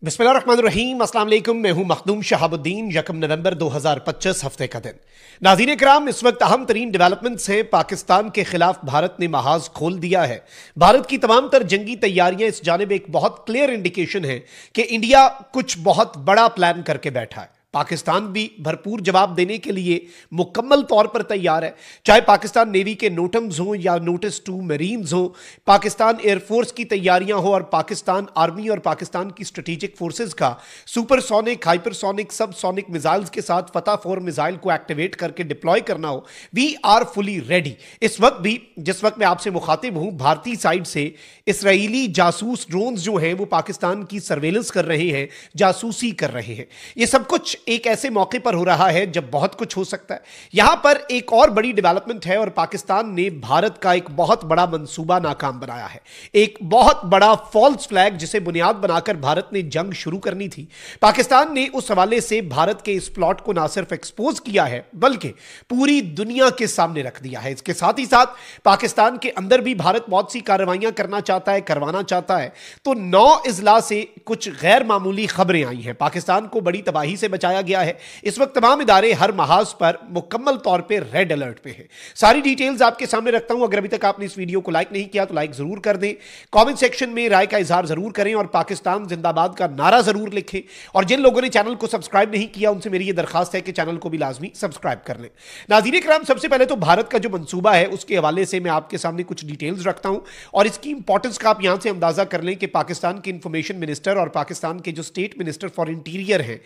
बिस्मिल्लाहिर्रहमानिर्रहीम, अस्सलाम वालेकुम। मैं हूं मखदूम शहाबुद्दीन। 1 नवंबर 2025 हफ्ते का दिन। नाज़रीन कराम, इस वक्त अहम तरीन डेवलपमेंट्स हैं। पाकिस्तान के खिलाफ भारत ने महाज खोल दिया है। भारत की तमाम तर जंगी तैयारियां इस जानिब एक बहुत क्लियर इंडिकेशन है कि इंडिया कुछ बहुत बड़ा प्लान करके बैठा है। पाकिस्तान भी भरपूर जवाब देने के लिए मुकम्मल तौर पर तैयार है, चाहे पाकिस्तान नेवी के नोटम्स हों या नोटिस टू मरीन्स हों, पाकिस्तान एयरफोर्स की तैयारियां हो और पाकिस्तान आर्मी और पाकिस्तान की स्ट्रेटेजिक फोर्सेस का सुपरसोनिक, हाइपरसोनिक, सबसोनिक मिसाइल्स के साथ फतह 4 मिसाइल को एक्टिवेट करके डिप्लॉय करना हो। We are fully ready. इस वक्त भी जिस वक्त मैं आपसे मुखातिब हूं, भारतीय साइड से इसराइली जासूस ड्रोन्स जो हैं वो पाकिस्तान की सर्वेलेंस कर रहे हैं, जासूसी कर रहे हैं। ये सब कुछ एक ऐसे मौके पर हो रहा है जब बहुत कुछ हो सकता है। यहां पर एक और बड़ी डेवलपमेंट है और पाकिस्तान ने भारत का एक बहुत बड़ा मंसूबा नाकाम बनाया है। एक बहुत बड़ा फॉल्स फ्लैग जिसे बुनियाद बनाकर भारत ने जंग शुरू करनी थी। पाकिस्तान ने उस हवाले से भारत के इस प्लॉट को ना सिर्फ एक्सपोज किया है बल्कि पूरी दुनिया के सामने रख दिया है। इसके साथ ही साथ पाकिस्तान के अंदर भी भारत बहुत सी कार्रवाइयां करना चाहता है, करवाना चाहता है। तो 9 इजला से कुछ गैर मामूली खबरें आई हैं। पाकिस्तान को बड़ी तबाही से बचाया गया है। इस वक्त तमाम इदारे हर महाज पर मुकम्मल तौर पे रेड अलर्ट पे हैं। सारी डिटेल्स आपके सामने रखता हूं। अगर अभी तक आपने इस वीडियो को लाइक नहीं किया तो लाइक जरूर कर दें, कमेंट सेक्शन में राय का इजहार जरूर करें और पाकिस्तान जिंदाबाद का नारा जरूर लिखें। और जिन लोगों ने चैनल को सब्सक्राइब नहीं किया उनसे मेरी यह दरखास्त है कि चैनल को भी लाजमी सब्सक्राइब कर लें। नाज़रीन कराम, सबसे पहले तो भारत का जो मंसूबा है उसके हवाले से मैं आपके सामने कुछ डिटेल्स रखता हूं और इसकी इंपॉर्टेंस का आप यहां से अंदाजा कर लें कि पाकिस्तान के इंफॉर्मेशन मिनिस्टर और पाकिस्तान के जो स्टेट मिनिस्टर फॉर इंटीरियर हैं,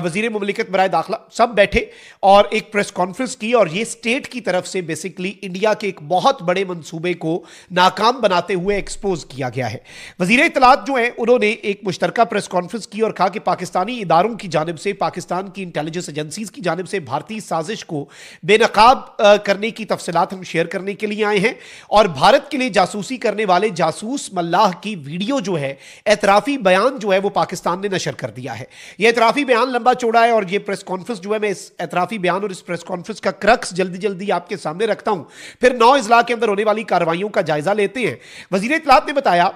वजीर मुमलिकत बराए दाखिला, सब बैठे और एक प्रेस कॉन्फ्रेंस की और ये स्टेट की तरफ से बेसिकली इंडिया के एक बहुत बड़े मंसूबे को नाकाम बनाते हुए एक्सपोज किया गया है। वजीर इत्तलात जो है उन्होंने एक मुश्तरका प्रेस कॉन्फ्रेंस की और कहा कि पाकिस्तानी इदारों की जानिब से, पाकिस्तान की इंटेलिजेंस एजेंसीज की जानिब से भारतीय साजिश को बेनकाब करने की तफसीलात हम शेयर करने के लिए आए हैं। और भारत के लिए जासूसी करने वाले जासूस मल्लाह की वीडियो जो है, एतराफी बयान जो है वो पाकिस्तान ने नशर कर दिया है। यह एतराफी बयान लंबा चौड़ा है और यह प्रेस कॉन्फ्रेंस जो है, मैं इस एतराफी बयान और इस प्रेस कॉन्फ्रेंस का क्रक्स जल्दी जल्दी आपके सामने रखता हूं, फिर 9 इजला के अंदर होने वाली कार्रवाइयों का जायजा लेते हैं। वजीर इत्तलात ने बताया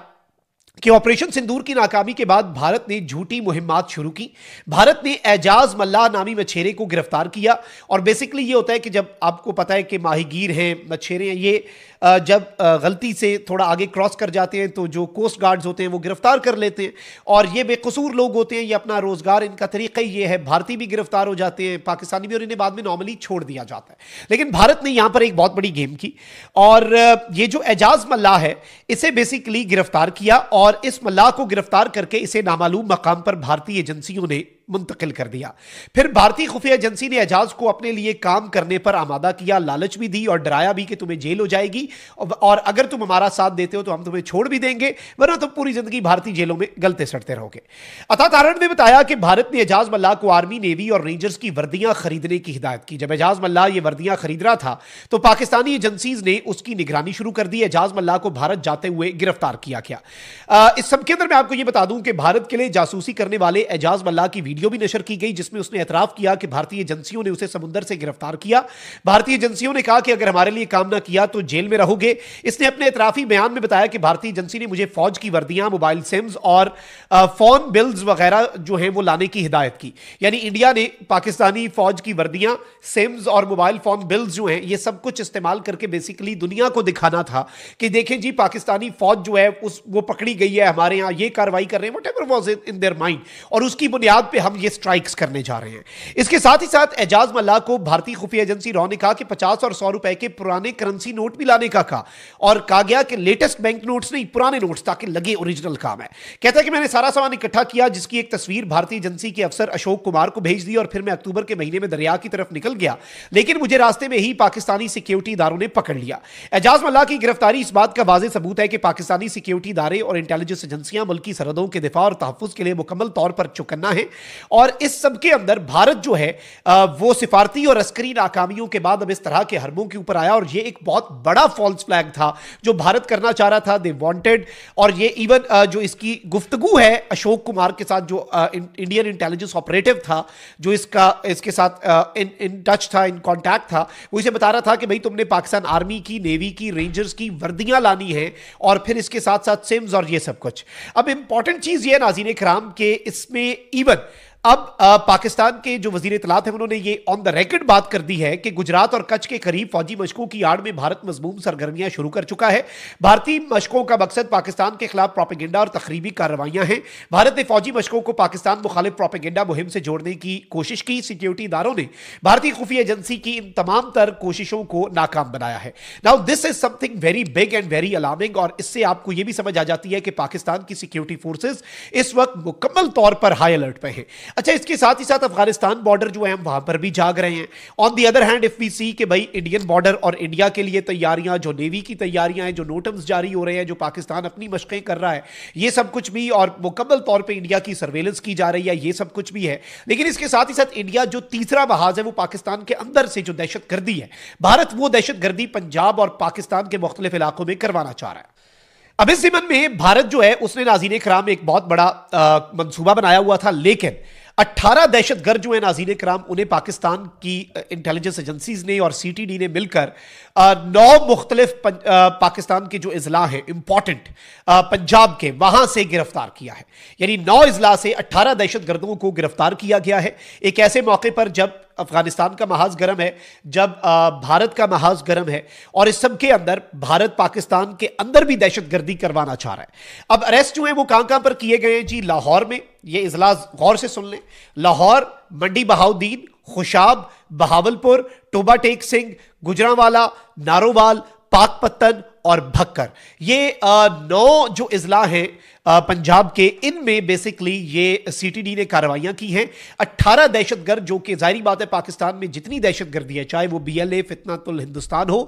कि ऑपरेशन सिंदूर की नाकामी के बाद भारत ने झूठी मुहिम्मात शुरू की। भारत ने एजाज मल्लाह नामी मछेरे को गिरफ्तार किया और बेसिकली ये होता है कि जब आपको पता है कि माहीगीर हैं, मछेरे हैं, ये जब गलती से थोड़ा आगे क्रॉस कर जाते हैं तो जो कोस्ट गार्ड्स होते हैं वो गिरफ्तार कर लेते हैं और ये बेकसूर लोग होते हैं, ये अपना रोजगार, इनका तरीका ये है। भारतीय भी गिरफ्तार हो जाते हैं, पाकिस्तानी भी, और इन्हें बाद में नॉर्मली छोड़ दिया जाता है। लेकिन भारत ने यहां पर एक बहुत बड़ी गेम की और ये जो एजाज मल्लाह है इसे बेसिकली गिरफ्तार किया और इस मल्लाह को गिरफ्तार करके इसे नामालूम मकाम पर भारतीय एजेंसियों ने मुंतकिल कर दिया। फिर भारतीय खुफिया एजेंसी ने एजाज को अपने लिए काम करने पर आमादा किया, लालच भी दी और डराया भी कि तुम्हें जेल हो जाएगी और अगर तुम हमारा साथ देते हो तो हम तुम्हें छोड़ भी देंगे, वरना तुम पूरी जिंदगी भारतीय जेलों में गलते सड़ते रहोगे। अता तारण ने बताया कि भारत ने एजाज मल्लाह को आर्मी, नेवी और रेंजर्स की वर्दियां खरीदने की हिदायत की। जब एजाज मल्लाह ये वर्दियां खरीद रहा था तो पाकिस्तानी एजेंसीज ने उसकी निगरानी शुरू कर दी। एजाज मल्लाह को भारत जाते हुए गिरफ्तार किया गया। इस सब के अंदर मैं आपको यह बता दूं कि भारत के लिए जासूसी करने वाले एजाज मल्लाह की वीडियो भी नशर की गई जिसमें उसने एतराफ किया कि भारतीय एजेंसियों ने उसे समुद्र से गिरफ्तार किया। भारतीय एजेंसियों ने कहा कि अगर हमारे लिए काम ना किया तो जेल में रहोगे। इसने अपने एतराफी बयान में बताया कि भारतीय एजेंसी ने मुझे फौज की वर्दियां, मोबाइल सिम्स और फोन बिल्स वगैरह जो हैं वो लाने की हिदायत की। यानी इंडिया ने पाकिस्तानी फौज की वर्दियां, सिम्स और मोबाइल फोन बिल्स जो हैं ये सब कुछ इस्तेमाल करके बेसिकली दुनिया को दिखाना था कि देखें जी पाकिस्तानी फौज जो है वो पकड़ी गई है, हमारे यहां ये कार्रवाई कर रहे हैं, whatever was in their mind, और उसकी बुनियाद पे हम ये स्ट्राइक्स करने जा रहे हैं। इसके साथ ही साथ एजाज मल्लाह को भारतीय खुफिया एजेंसी रॉ ने कहा कि 50 और 100 रुपए के पुराने करेंसी नोट भी लाने का कहा और कहा गया कि लेटेस्ट बैंक नोट्स नहीं, पुराने नोट्स, ताकि लगे ओरिजिनल काम है। कहता है कि मैंने सारा सामान इकट्ठा किया जिसकी एक तस्वीर भारतीय एजेंसी के अफसर अशोक कुमार को भेज दी और फिर मैं अक्टूबर के महीने में दरिया की तरफ निकल गया, लेकिन मुझे रास्ते में ही पाकिस्तानी सिक्योरिटी इदारों ने पकड़ लिया। एजाज मल्लाह की गिरफ्तारी इस बात का वाज़ेह सबूत है कि पाकिस्तानी सिक्योरिटी इदारे और इंटेलिजेंस एजेंसियां मुल्की सरहदों के दिफा और तहफ्फुज़ के लिए मुकम्मल तौर पर चौकन्ना है। और इस सब के अंदर भारत जो है वो सिफारती और अस्करी नाकामियों के बाद अब इस तरह के हरबों के ऊपर आया, और ये एक बहुत बड़ा फॉल्स फ्लैग था जो भारत करना चाह रहा था। दे वांटेड, और ये इवन जो इसकी गुफ्तगू है अशोक कुमार के साथ, जो इंडियन इंटेलिजेंस ऑपरेटिव था, जो इसके साथ इन टच था, इन कांटेक्ट था, वो इसे बता रहा था कि भाई तुमने पाकिस्तान आर्मी की, नेवी की, रेंजर्स की वर्दियां लानी है और फिर इसके साथ साथ सिम्स और ये सब कुछ। अब इंपॉर्टेंट चीज ये नाज़रीन किराम के इसमें इवन अब पाकिस्तान के जो वजीर इत्तलात हैं उन्होंने ये ऑन द रिकॉर्ड बात कर दी है कि गुजरात और कच्छ के करीब फौजी मशकों की आड़ में भारत मजमूम सरगर्मियां शुरू कर चुका है। भारतीय मशकों का मकसद पाकिस्तान के खिलाफ प्रोपेगेंडा और तखरीबी कार्रवाइयां हैं। भारत ने फौजी मशकों को पाकिस्तान मुखालिफ प्रोपेगेंडा मुहिम से जोड़ने की कोशिश की। सिक्योरिटी इदारों ने भारतीय खुफिया एजेंसी की इन तमाम तर कोशिशों को नाकाम बनाया है। Now this is something very big and very alarming, और इससे आपको यह भी समझ आ जाती है कि पाकिस्तान की सिक्योरिटी फोर्सेज इस वक्त मुकम्मल तौर पर हाई अलर्ट पे हैं। अच्छा, इसके साथ ही साथ अफगानिस्तान बॉर्डर जो है हम वहां पर भी जाग रहे हैं। On the other hand if we see कि भाई इंडियन बॉर्डर और इंडिया के लिए तैयारियां, जो नेवी की तैयारियां हैं, जो नोटम्स जारी हो रहे हैं, जो पाकिस्तान अपनी मशकें कर रहा है, ये सब कुछ भी, और मुकम्मल तौर पे इंडिया की सर्वेलेंस की जा रही है, ये सब कुछ भी है। लेकिन इसके साथ ही साथ इंडिया जो तीसरा महाज है वो पाकिस्तान के अंदर से जो दहशतगर्दी है, भारत वो दहशतगर्दी पंजाब और पाकिस्तान के मुख्तलिफ इलाकों में करवाना चाह रहा है। अब इस ज़िमन में भारत जो है उसने नाज़रीन कराम एक बहुत बड़ा मंसूबा बनाया हुआ था, लेकिन 18 दहशतगर्द जो है नाज़रीन कराम, उन्हें पाकिस्तान की इंटेलिजेंस एजेंसीज ने और सीटीडी ने मिलकर 9 मुख्तलिफ पाकिस्तान के जो इजला हैं इंपॉर्टेंट पंजाब के, वहां से गिरफ्तार किया है। यानी 9 इजला से 18 दहशतगर्दों को गिरफ्तार किया गया है। एक ऐसे मौके पर जब अफगानिस्तान का महाज गर्म है, जब भारत का महाज गर्म है, और इस सब के अंदर भारत पाकिस्तान के अंदर भी दहशतगर्दी करवाना चाह रहा है। अब अरेस्ट जो है वो कहां कहां पर किए गए हैं जी? लाहौर में, ये इजला गौर से सुन लें, लाहौर, मंडी बहाउद्दीन, खुशाब, बहावलपुर, टोबा टेक सिंह, गुजरांवाला, नारोवाल, पाकपत्तन और भक्कर, ये 9 जो इजला हैं पंजाब के, इनमें बेसिकली ये सीटीडी ने कार्रवाइयां की हैं। 18 दहशतगर्द, जो कि जाहिर बात है पाकिस्तान में जितनी दहशतगर्दी है, चाहे वो बीएलए फितनातुल हिंदुस्तान हो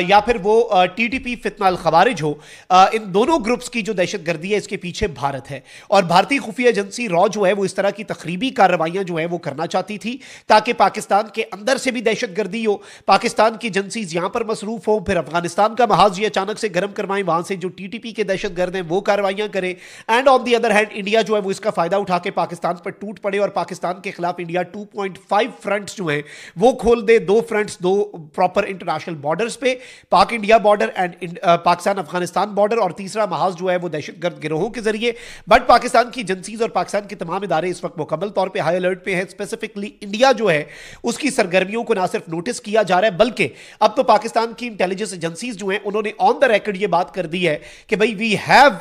या फिर वो टीटीपी फितना अल खवारिज हो, इन दोनों ग्रुप्स की जो दहशतगर्दी है इसके पीछे भारत है। और भारतीय खुफिया एजेंसी रॉ जो है वो इस तरह की तखरीबी कार्रवाइयां जो है वो करना चाहती थी ताकि पाकिस्तान के अंदर से भी दहशतगर्दी हो, पाकिस्तान की एजेंसीज यहां पर मसरूफ हो, फिर अफगानिस्तान का महाज ये अचानक से गर्म करवाएं, वहां से जो टीटीपी के दहशतगर्द हैं वो कार्रवाइयां करें। And on the other hand India जो है वो इसका फायदा उठा के पाकिस्तान पर टूट पड़े और पाकिस्तान के खिलाफ इंडिया 2.5 फ्रंट्स जो हैं वो खोल दे। 2 फ्रंट्स, 2 प्रॉपर इंटरनेशनल बॉर्डर्स पे, पाक India border and Pakistan Afghanistan border, और तीसरा महाज जो है वो दहशतगर्द गिरोहों के जरिए। बट पाकिस्तान की एजेंसीज और पाकिस्तान के तमाम इदारे इस वक्त मुकम्मल तौर पर हाई अलर्ट पे है। स्पेसिफिकली इंडिया जो है उसकी सरगर्मियों को ना सिर्फ नोटिस किया जा रहा है, बल्कि अब तो पाकिस्तान की इंटेलिजेंस एजेंसीज जो हैं उन्होंने ऑन द रिकॉर्ड ये बात कर दी है कि भाई we have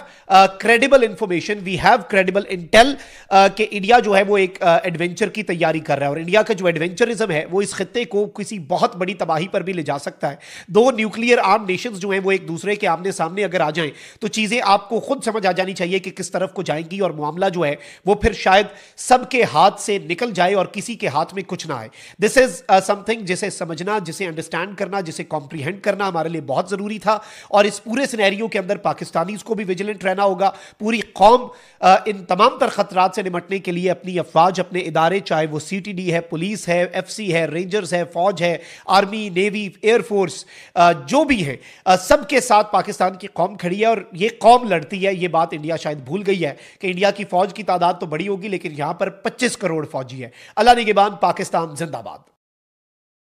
credible information, we have credible intel कि इंडिया जो है वो एक एडवेंचर की तैयारी कर रहा है, और इंडिया का जो एडवेंचरिज्म है वो इस खित्ते को किसी बहुत बड़ी तबाही पर भी ले जा सकता है। 2 न्यूक्लियर आर्म नेशंस जो हैं वो एक दूसरे के आमने सामने अगर आ जाएं तो चीजें आपको खुद समझ आ जानी चाहिए कि किस तरफ को जाएंगी, और मामला जो है वो फिर शायद सबके हाथ से निकल जाए और किसी के हाथ में कुछ ना आए। दिस इज समथिंग जिसे समझना, जिसे अंडरस्टैंड करना, जिसे कॉम्प्रीहेंड करना हमारे लिए बहुत जरूरी था। और इस पूरे सिनेरियो के अंदर पाकिस्तानीज को भी विजिलेंट रहना होगा। पूरी कौम इन तमाम तर खतरात से निपटने के लिए अपनी अफवाज, अपने इदारे, चाहे वो सीटीडी है, पुलिस है, एफसी है, रेंजर्स है, फौज है, आर्मी, नेवी, एयरफोर्स, जो भी है, सबके साथ पाकिस्तान की कौम खड़ी है। और ये कौम लड़ती है, ये बात इंडिया शायद भूल गई है कि इंडिया की फौज की तादाद तो बड़ी होगी लेकिन यहां पर 25 करोड़ फौजी है। अल्लाह निगहबान, पाकिस्तान जिंदाबाद।